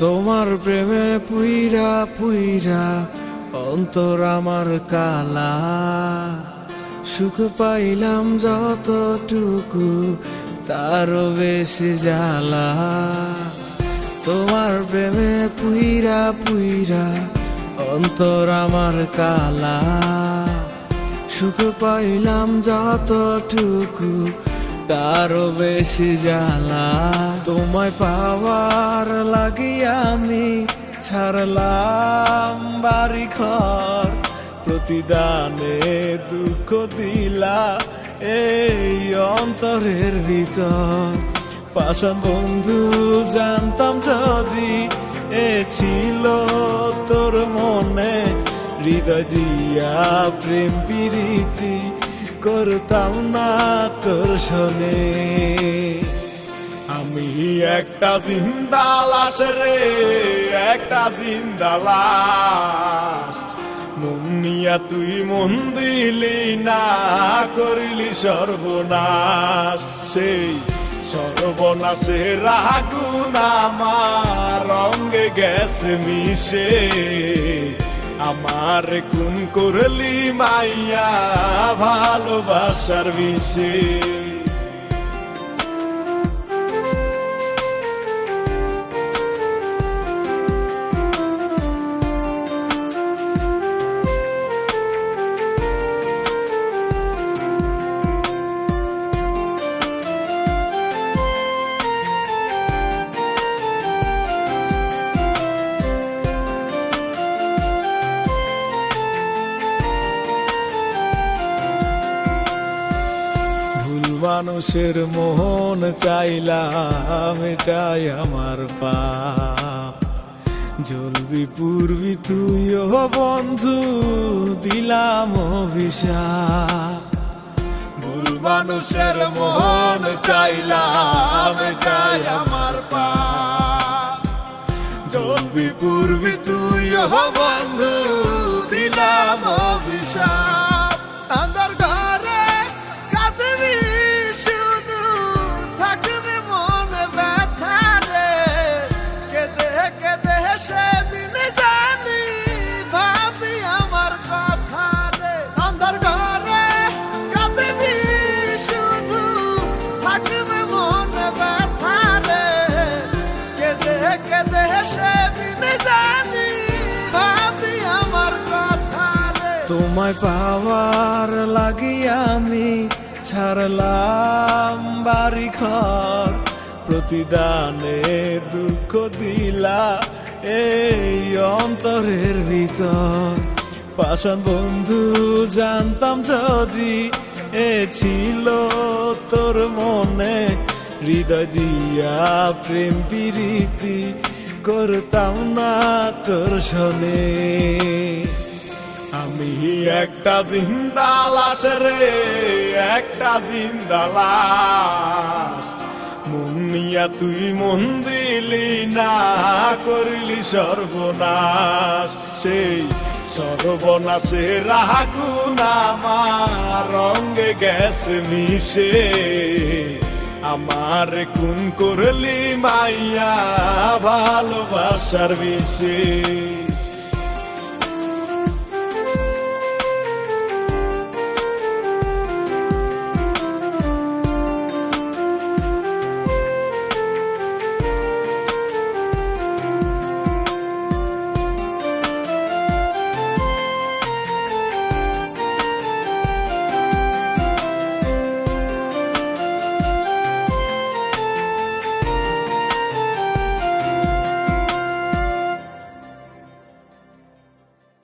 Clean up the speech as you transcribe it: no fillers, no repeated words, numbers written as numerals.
তোমার প্রেমে পুইরা পুইরা অন্তর আমার কালা, সুখ পাইলাম যতটুকু তারও বেশি জ্বালা। তোমার প্রেমে পুইরা পুইরা অন্তর আমার কালা, সুখ পাইলাম যতটুকু তারও বেশি জ্বালা। তোমায় পাওয়ার লাগিয়া আমি ছাড়লাম বাড়ি ঘর, প্রতিদানে দুঃখ দিলা এই অন্তরের ভিতর। পাষাণ বন্ধু জানতাম যদি এ ছিল তোর মনে, হৃদয় দিয়া প্রেম প্রীতি করতাম না তোর শোনে। আমি একটা জিন্দা লাশ রে, একটা জিন্দা লাশ, মন নিয়া তুই মন দিলি না, করিলি সর্বনাশ। সেই সর্বনাশের আগুন আমার রঙে গেছে মিশে, আমার খুন করলি মাইয়া ভালোবাসার বিষে। মানুষের মন চাইলাম এটাই আমার পাপ, জ্বলবি পূর্বি তুইও বন্ধু দিলাম অভিশাপ। ভুল মানুষের মন চাইলাম এটাই আমার পাপ, জ্বলবি পূর্বি তুইও বন্ধু দিলাম অভিশাপ। আন্দার ঘরে কাঁদবি শুধু, থাকবে মনে ব্যথা রে, কেঁদে কেঁদে সেদিন জানি ভাবি আমার কথা রে। আন্দার ঘরে কাঁদবি শুধু, থাকবে মনে ব্যথা রে, কেঁদে কেঁদে সেদিন জানি ভাবি আমার কথা রে। তোমায় পাওয়ার লাগিয়া আমি ছাড়লাম বাড়ি ঘর, প্রতিদানে দুঃখ দিলা এই অন্তরের ভিতর। পাষাণ বন্ধু জানতাম যদি এ ছিল তোর মনে, হৃদয় দিয়া প্রেম প্রীতি করতাম না তোর শোনে। আমি একটা জিন্দা লাশ রে, একটা জিন্দা লাশ, মন নিয়া তুই মন দিলি না, করিলি সর্বনাশ। সেই সর্বনাশের আগুন আমার রঙে গেছে মিশে, আমার খুন করলি মাইয়া ভালোবাসার বিষে।